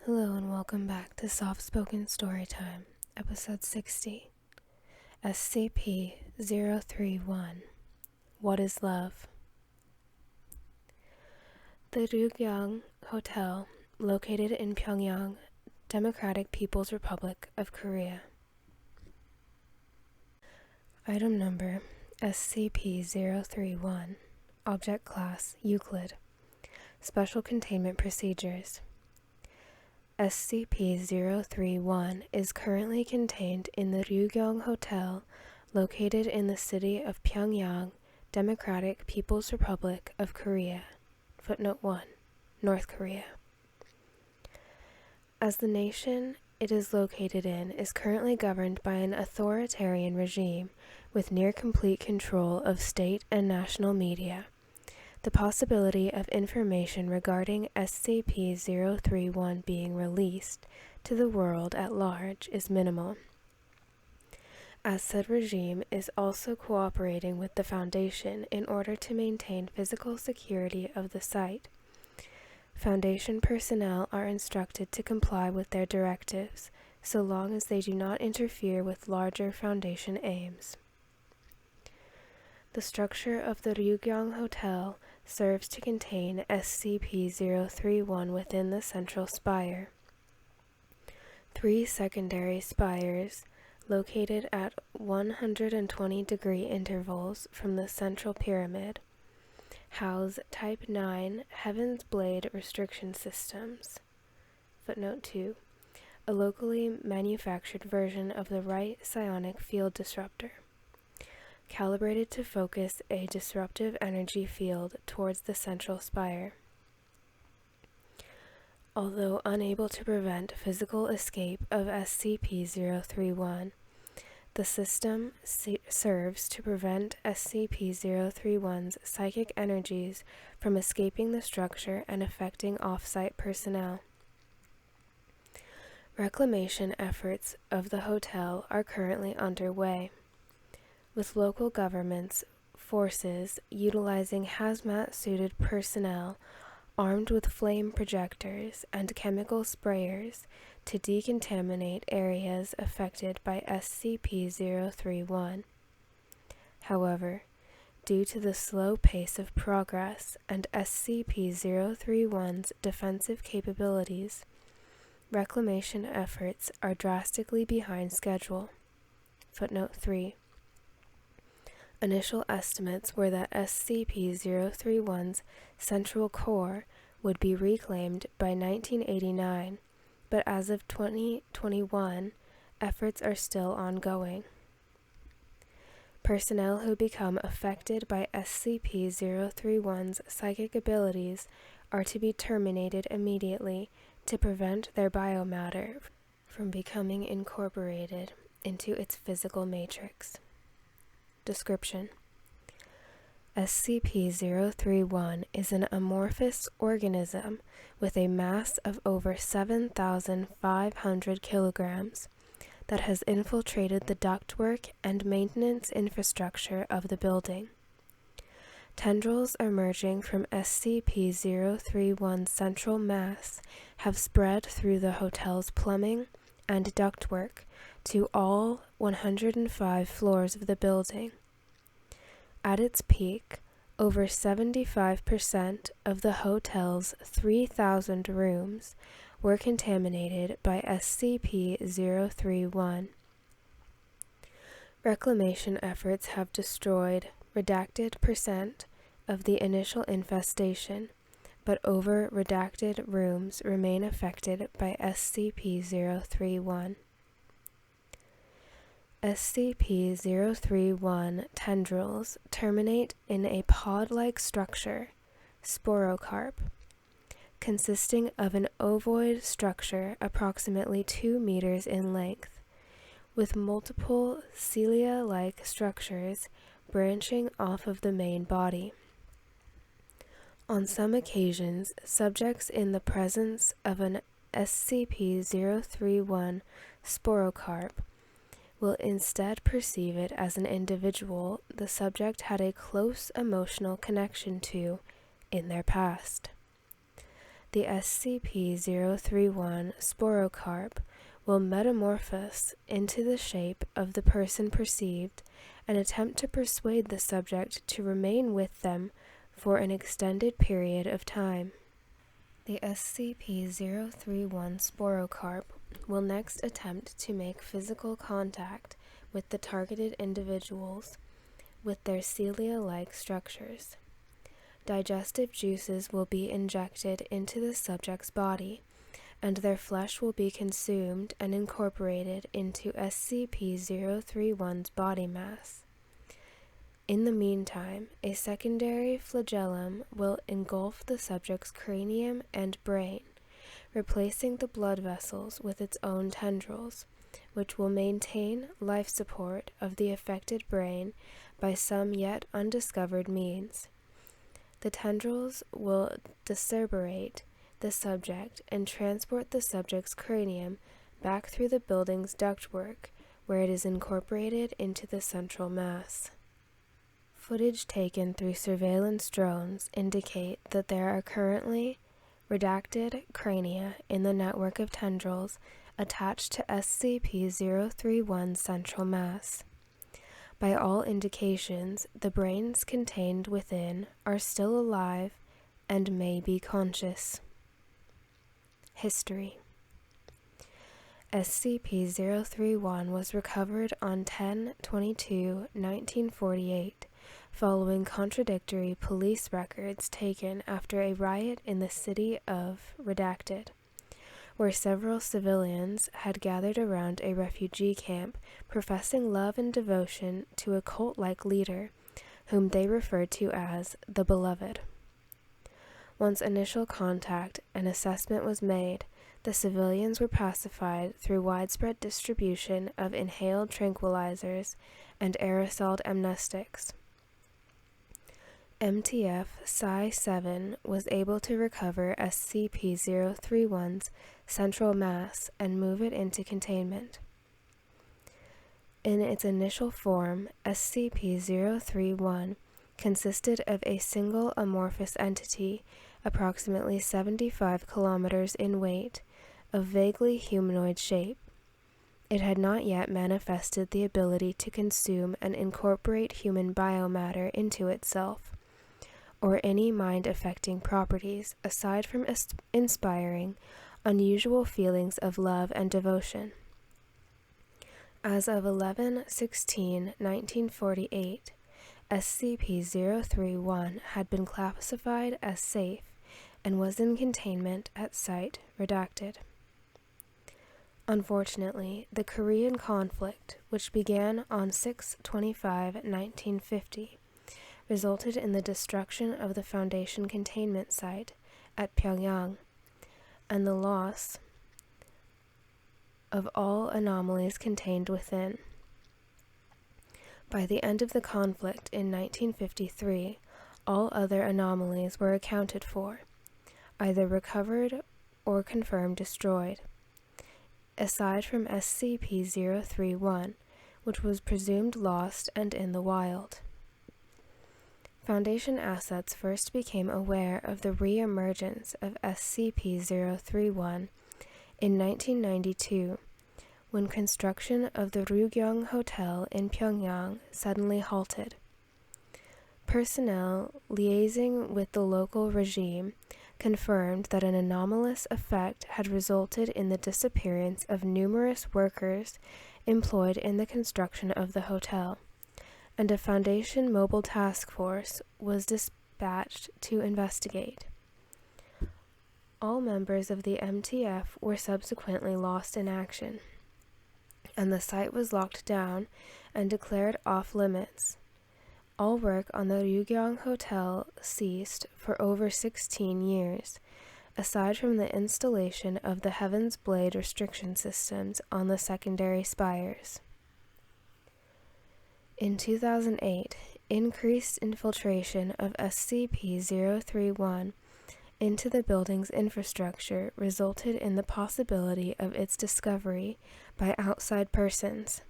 Hello and welcome back to Soft Spoken Storytime, Episode 60, SCP-031, What is Love? The Ryugyong Hotel, located in Pyongyang, Democratic People's Republic of Korea. Item Number, SCP-031, Object Class, Euclid, Special Containment Procedures. SCP-031 is currently contained in the Ryugyong Hotel, located in the city of Pyongyang, Democratic People's Republic of Korea. Footnote 1. North Korea. As the nation it is located in is currently governed by an authoritarian regime with near-complete control of state and national media, the possibility of information regarding SCP-031 being released to the world at large is minimal, as said regime is also cooperating with the Foundation in order to maintain physical security of the site. Foundation personnel are instructed to comply with their directives, so long as they do not interfere with larger Foundation aims. The structure of the Ryugyong Hotel serves to contain SCP-031 within the central spire. 3 secondary spires, located at 120-degree intervals from the central pyramid, house Type 9 Heaven's Blade restriction systems. Footnote 2. A locally manufactured version of the right psionic field disruptor, calibrated to focus a disruptive energy field towards the central spire. Although unable to prevent physical escape of SCP-031, the system serves to prevent SCP-031's psychic energies from escaping the structure and affecting off-site personnel. Reclamation efforts of the hotel are currently underway, with local governments forces utilizing hazmat-suited personnel armed with flame projectors and chemical sprayers to decontaminate areas affected by SCP-031. However, due to the slow pace of progress and SCP-031's defensive capabilities, reclamation efforts are drastically behind schedule. Footnote 3. Initial estimates were that SCP-031's central core would be reclaimed by 1989, but as of 2021, efforts are still ongoing. Personnel who become affected by SCP-031's psychic abilities are to be terminated immediately to prevent their biomatter from becoming incorporated into its physical matrix. Description: SCP-031 is an amorphous organism with a mass of over 7,500 kilograms that has infiltrated the ductwork and maintenance infrastructure of the building. Tendrils emerging from SCP-031's central mass have spread through the hotel's plumbing and ductwork to all 105 floors of the building. At its peak, over 75% of the hotel's 3,000 rooms were contaminated by SCP-031. Reclamation efforts have destroyed redacted percent of the initial infestation, but over redacted rooms remain affected by SCP-031. SCP-031 tendrils terminate in a pod-like structure, sporocarp, consisting of an ovoid structure approximately 2 meters in length, with multiple cilia-like structures branching off of the main body. On some occasions, subjects in the presence of an SCP-031 sporocarp will instead perceive it as an individual the subject had a close emotional connection to in their past. The SCP-031 sporocarp will metamorphose into the shape of the person perceived and attempt to persuade the subject to remain with them for an extended period of time. The SCP-031 sporocarp will next attempt to make physical contact with the targeted individuals with their cilia-like structures. Digestive juices will be injected into the subject's body, and their flesh will be consumed and incorporated into SCP-031's body mass. In the meantime, a secondary flagellum will engulf the subject's cranium and brain, replacing the blood vessels with its own tendrils, which will maintain life support of the affected brain by some yet undiscovered means. The tendrils will decerebrate the subject and transport the subject's cranium back through the building's ductwork, where it is incorporated into the central mass. Footage taken through surveillance drones indicate that there are currently redacted crania in the network of tendrils attached to SCP-031's central mass. By all indications, the brains contained within are still alive and may be conscious. History. SCP-031 was recovered on 10/22/1948, following contradictory police records taken after a riot in the city of Redacted, where several civilians had gathered around a refugee camp professing love and devotion to a cult-like leader, whom they referred to as the Beloved. Once initial contact and assessment was made, the civilians were pacified through widespread distribution of inhaled tranquilizers and aerosol amnestics. MTF Psi-7 was able to recover SCP-031's central mass and move it into containment. In its initial form, SCP-031 consisted of a single amorphous entity, approximately 75 kilometers in weight, of vaguely humanoid shape. It had not yet manifested the ability to consume and incorporate human biomatter into itself, or any mind-affecting properties aside from inspiring unusual feelings of love and devotion. As of 11/16/1948, SCP-031 had been classified as safe and was in containment at Site Redacted. Unfortunately, the Korean conflict, which began on 6/25/1950, resulted in the destruction of the Foundation containment site at Pyongyang and the loss of all anomalies contained within. By the end of the conflict in 1953, all other anomalies were accounted for, either recovered or confirmed destroyed, aside from SCP-031, which was presumed lost and in the wild. Foundation assets first became aware of the re-emergence of SCP-031 in 1992, when construction of the Ryugyong Hotel in Pyongyang suddenly halted. Personnel liaising with the local regime confirmed that an anomalous effect had resulted in the disappearance of numerous workers employed in the construction of the hotel, and a Foundation mobile task force was dispatched to investigate. All members of the MTF were subsequently lost in action, and the site was locked down and declared off-limits. All work on the Ryugyong Hotel ceased for over 16 years, aside from the installation of the Heaven's Blade restriction systems on the secondary spires. In 2008, increased infiltration of SCP-031 into the building's infrastructure resulted in the possibility of its discovery by outside persons.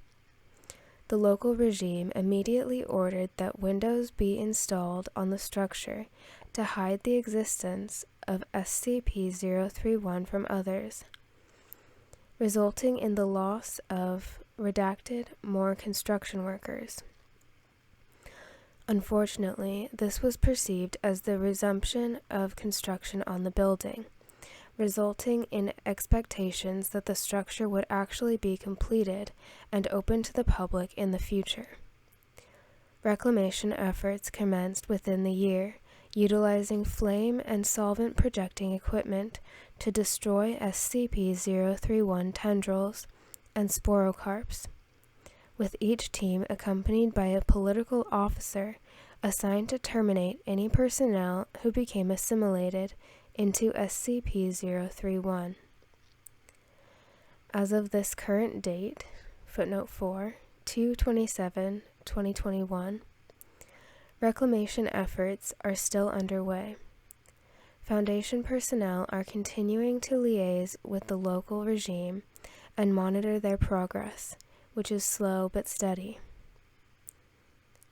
The local regime immediately ordered that windows be installed on the structure to hide the existence of SCP-031 from others, resulting in the loss of redacted more construction workers. Unfortunately, this was perceived as the resumption of construction on the building, resulting in expectations that the structure would actually be completed and open to the public in the future. Reclamation efforts commenced within the year, utilizing flame and solvent projecting equipment to destroy SCP-031 tendrils and sporocarps, with each team accompanied by a political officer assigned to terminate any personnel who became assimilated into SCP-031. As of this current date, footnote 4, 2/27/2021, reclamation efforts are still underway. Foundation personnel are continuing to liaise with the local regime and monitor their progress, which is slow but steady.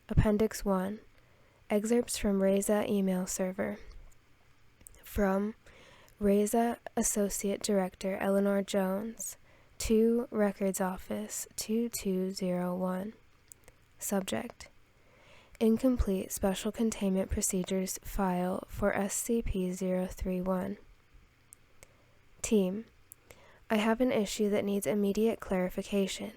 Appendix 1. Excerpts from REZA email server. From REZA Associate Director Eleanor Jones to Records Office 2201. Subject: Incomplete Special Containment Procedures File for SCP-031. Team: I have an issue that needs immediate clarification.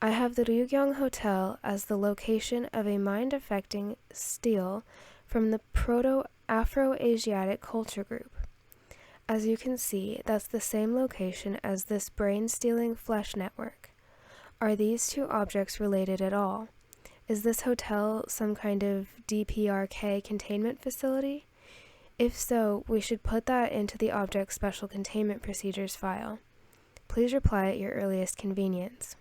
I have the Ryugyong Hotel as the location of a mind-affecting stele from the Proto-Afro-Asiatic culture group. As you can see, that's the same location as this brain-stealing flesh network. Are these two objects related at all? Is this hotel some kind of DPRK containment facility? If so, we should put that into the Object Special Containment Procedures file. Please reply at your earliest convenience.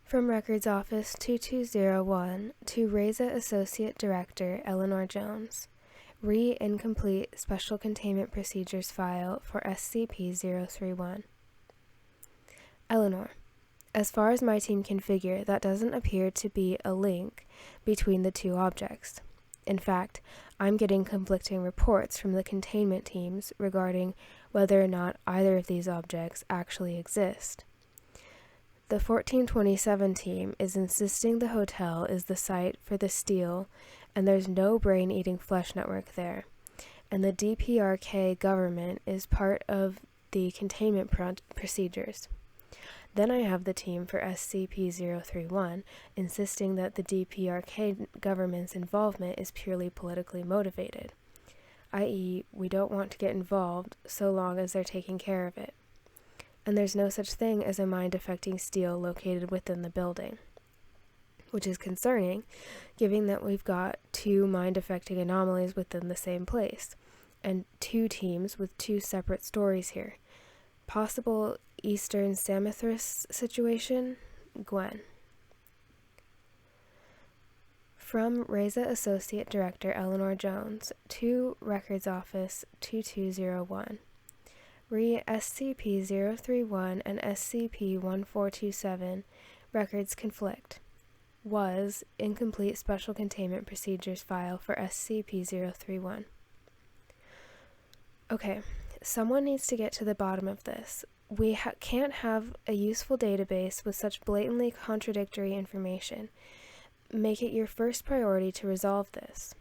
From Records Office 2201 to REZA Associate Director Eleanor Jones. Incomplete Special Containment Procedures file for SCP-031. Eleanor: As far as my team can figure, that doesn't appear to be a link between the two objects. In fact, I'm getting conflicting reports from the containment teams regarding whether or not either of these objects actually exist. The 1427 team is insisting the hotel is the site for the stele and there's no brain-eating flesh network there, and the DPRK government is part of the containment procedures. Then I have the team for SCP-031 insisting that the DPRK government's involvement is purely politically motivated, i.e., we don't want to get involved so long as they're taking care of it. And there's no such thing as a mind-affecting stele located within the building, which is concerning, given that we've got two mind-affecting anomalies within the same place, and two teams with two separate stories here. Possible Eastern Samothrace situation? Gwen. From REZA Associate Director Eleanor Jones to Records Office 2201. SCP-031 and SCP-1427 records conflict. Was incomplete Special Containment Procedures file for SCP-031. Okay, someone needs to get to the bottom of this. We can't have a useful database with such blatantly contradictory information. Make it your first priority to resolve this.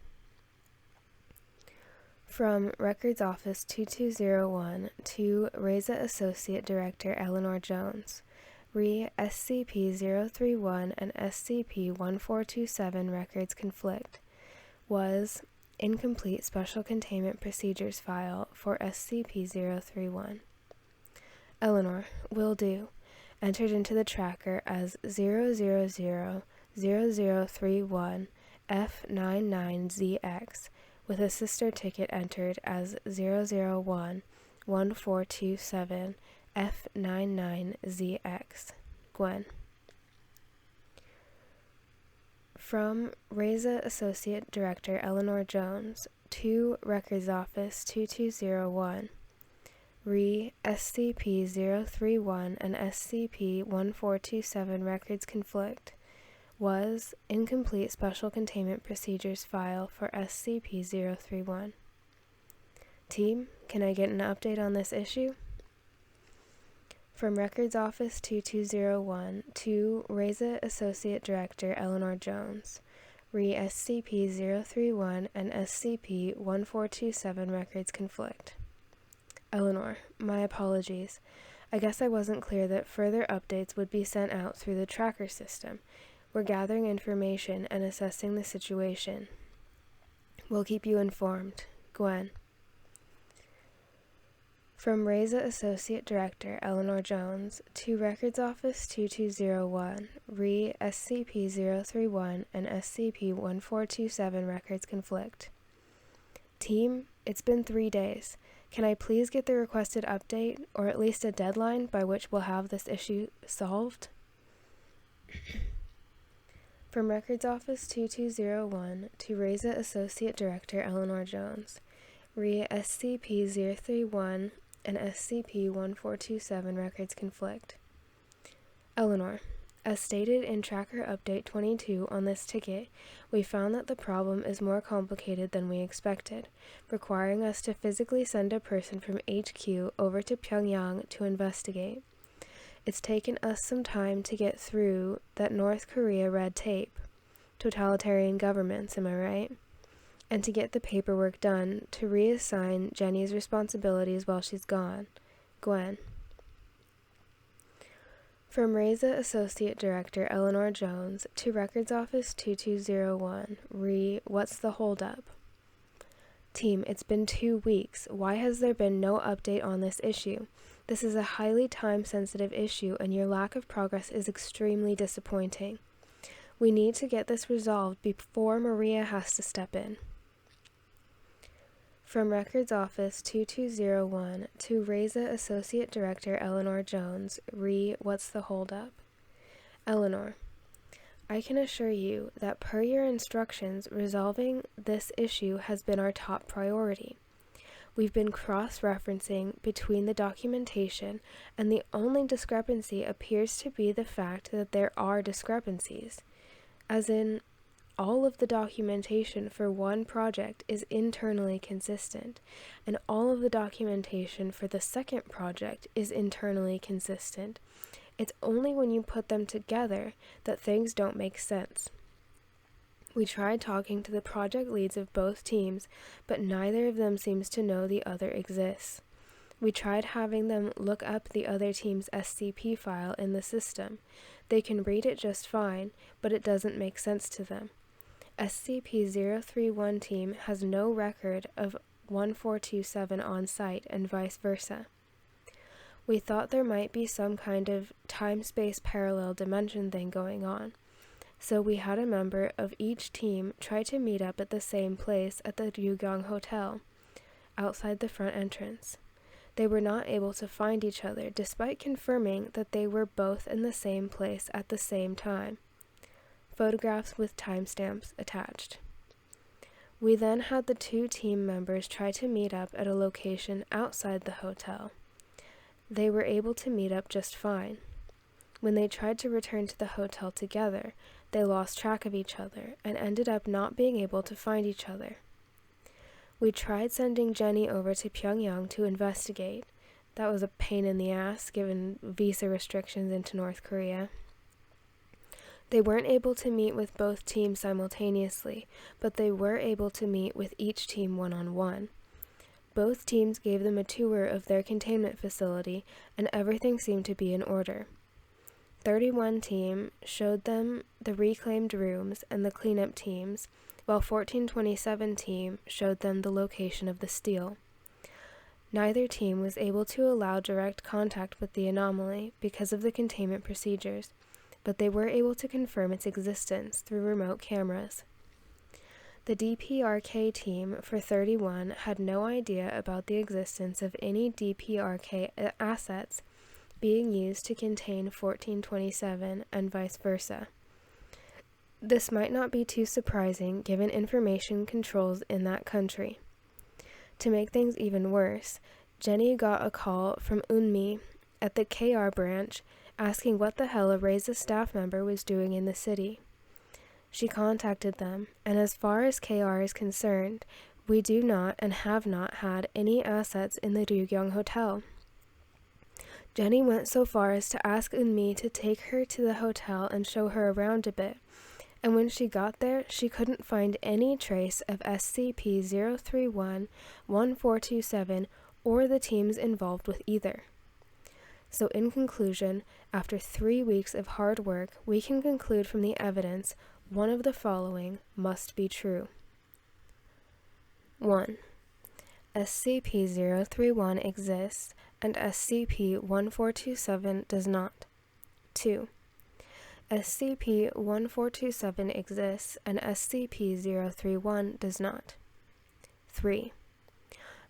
From Records Office 2201 to REZA Associate Director Eleanor Jones. SCP-031 and SCP-1427 records conflict. Was incomplete Special Containment Procedures file for SCP-031. Eleanor, will do. Entered into the tracker as 0000031 F99ZX, with a sister ticket entered as 0011427 F99ZX. Gwen. From REZA Associate Director Eleanor Jones to Records Office 2201. SCP-031 and SCP-1427 records conflict. was Incomplete Special Containment Procedures File for SCP-031. Team, can I get an update on this issue? From Records Office 2201 to RESA Associate Director Eleanor Jones. Re SCP-031 and SCP-1427 records conflict. Eleanor, my apologies. I guess I wasn't clear that further updates would be sent out through the tracker system. We're gathering information and assessing the situation. We'll keep you informed. Gwen. From RESA Associate Director Eleanor Jones to Records Office 2201, Re SCP-031 and SCP-1427 records conflict. Team, it's been 3 days. Can I please get the requested update, or at least a deadline by which we'll have this issue solved? From Records Office 2201 to RESA Associate Director Eleanor Jones, Re SCP-031 and SCP-1427 records conflict. Eleanor, as stated in Tracker Update 22 on this ticket, we found that the problem is more complicated than we expected, requiring us to physically send a person from HQ over to Pyongyang to investigate. It's taken us some time to get through that North Korea red tape. Totalitarian governments, am I right? And to get the paperwork done to reassign Jenny's responsibilities while she's gone. Gwen. From RESA Associate Director Eleanor Jones to Records Office 2201, Re, what's the holdup? Team, it's been 2 weeks. Why has there been no update on this issue? This is a highly time-sensitive issue, and your lack of progress is extremely disappointing. We need to get this resolved before Maria has to step in. From Records Office 2201 to RESA Associate Director Eleanor Jones, Re, what's the holdup? Eleanor, I can assure you that per your instructions, resolving this issue has been our top priority. We've been cross-referencing between the documentation, and the only discrepancy appears to be the fact that there are discrepancies, as in, all of the documentation for one project is internally consistent, and all of the documentation for the second project is internally consistent. It's only when you put them together that things don't make sense. We tried talking to the project leads of both teams, but neither of them seems to know the other exists. We tried having them look up the other team's SCP file in the system. They can read it just fine, but it doesn't make sense to them. SCP-031 team has no record of 1427 on site and vice versa. We thought there might be some kind of time-space parallel dimension thing going on, so we had a member of each team try to meet up at the same place at the Ryugyong Hotel, outside the front entrance. They were not able to find each other despite confirming that they were both in the same place at the same time. Photographs with timestamps attached. We then had the 2 team members try to meet up at a location outside the hotel. They were able to meet up just fine. When they tried to return to the hotel together, they lost track of each other and ended up not being able to find each other. We tried sending Jenny over to Pyongyang to investigate. That was a pain in the ass given visa restrictions into North Korea. They weren't able to meet with both teams simultaneously, but they were able to meet with each team one-on-one. Both teams gave them a tour of their containment facility, and everything seemed to be in order. 31 team showed them the reclaimed rooms and the cleanup teams, while 1427 team showed them the location of the steel. Neither team was able to allow direct contact with the anomaly because of the containment procedures, but they were able to confirm its existence through remote cameras. The DPRK team for 31 had no idea about the existence of any DPRK assets being used to contain 1427 and vice versa. This might not be too surprising given information controls in that country. To make things even worse, Jenny got a call from Unmi at the KR branch asking what the hell a RESA staff member was doing in the city. She contacted them, and as far as KR is concerned, we do not and have not had any assets in the Ryugyong Hotel. Jenny went so far as to ask Eunmi to take her to the hotel and show her around a bit, and when she got there, she couldn't find any trace of SCP-031-1427 or the teams involved with either. So in conclusion, after 3 weeks of hard work, we can conclude from the evidence one of the following must be true. 1. SCP-031 exists and SCP-1427 does not. 2. SCP-1427 exists and SCP-031 does not. 3.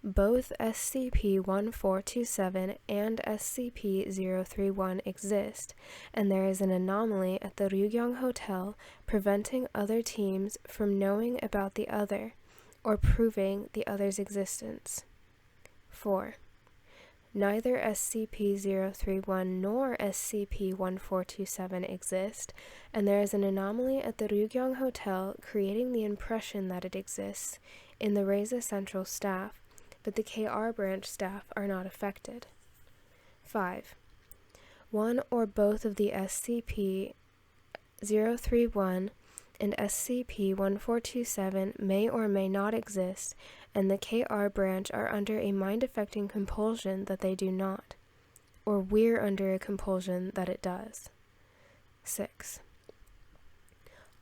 Both SCP-1427 and SCP-031 exist, and there is an anomaly at the Ryugyong Hotel preventing other teams from knowing about the other or proving the other's existence. 4. Neither SCP-031 nor SCP-1427 exist, and there is an anomaly at the Ryugyong Hotel creating the impression that it exists in the Reza Central staff, but the KR branch staff are not affected. 5. One or both of the SCP-031 and SCP-1427 may or may not exist, and the KR branch are under a mind-affecting compulsion that they do not, or we're under a compulsion that it does. 6.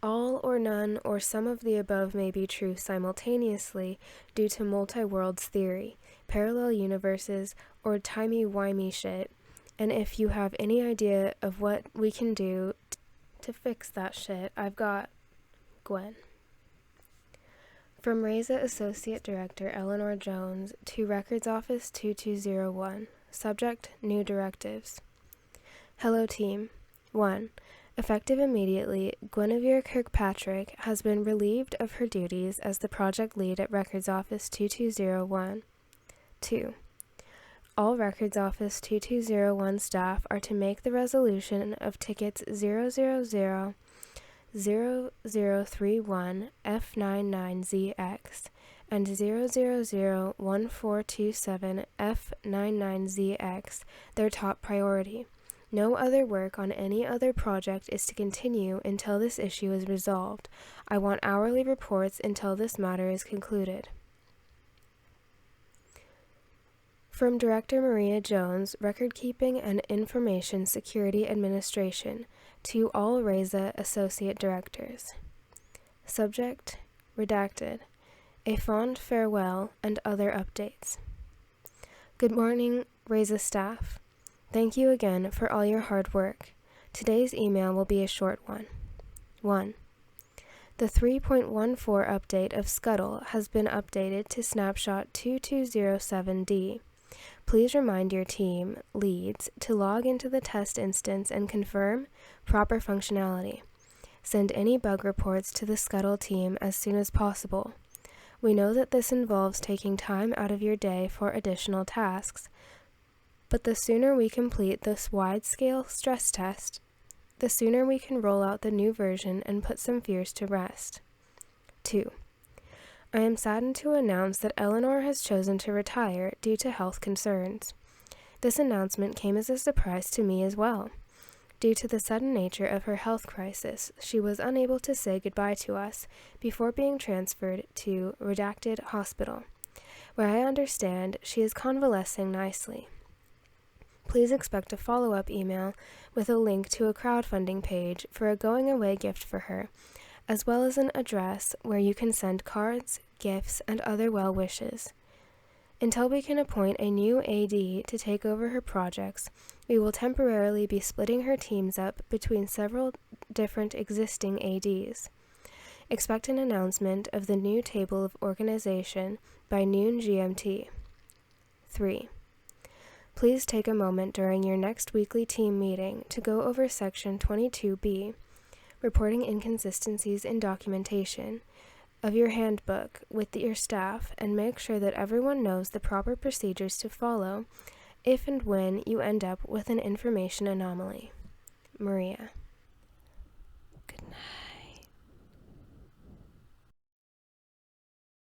All or none or some of the above may be true simultaneously due to multi-worlds theory, parallel universes, or timey-wimey shit, and if you have any idea of what we can do to fix that shit, I've got Gwen. From Reza Associate Director Eleanor Jones to Records Office 2201. Subject: New Directives. Hello team. 1. Effective immediately, Guinevere Kirkpatrick has been relieved of her duties as the project lead at Records Office 2201. 2. All Records Office 2201 staff are to make the resolution of tickets 000-0031 F99ZX and 0001427 F99ZX their top priority. No other work on any other project is to continue until this issue is resolved. I want hourly reports until this matter is concluded. From Director Maria Jones, Record Keeping and Information Security Administration, to all Reza Associate Directors. Subject: Redacted. A fond farewell and other updates. Good morning, Reza staff. Thank you again for all your hard work. Today's email will be a short one. 1. The 3.14 update of Scuttle has been updated to snapshot 2207D. Please remind your team leads to log into the test instance and confirm proper functionality. Send any bug reports to the Scuttle team as soon as possible. We know that this involves taking time out of your day for additional tasks, but the sooner we complete this wide-scale stress test, the sooner we can roll out the new version and put some fears to rest. 2. I am saddened to announce that Eleanor has chosen to retire due to health concerns. This announcement came as a surprise to me as well. Due to the sudden nature of her health crisis, she was unable to say goodbye to us before being transferred to Redacted Hospital, where I understand she is convalescing nicely. Please expect a follow-up email with a link to a crowdfunding page for a going-away gift for her, as well as an address where you can send cards, gifts, and other well wishes. Until we can appoint a new AD to take over her projects, we will temporarily be splitting her teams up between several different existing ADs. Expect an announcement of the new table of organization by noon GMT. 3. Please take a moment during your next weekly team meeting to go over Section 22B, reporting inconsistencies in documentation, of your handbook with your staff, and make sure that everyone knows the proper procedures to follow if and when you end up with an information anomaly. Maria. Good night.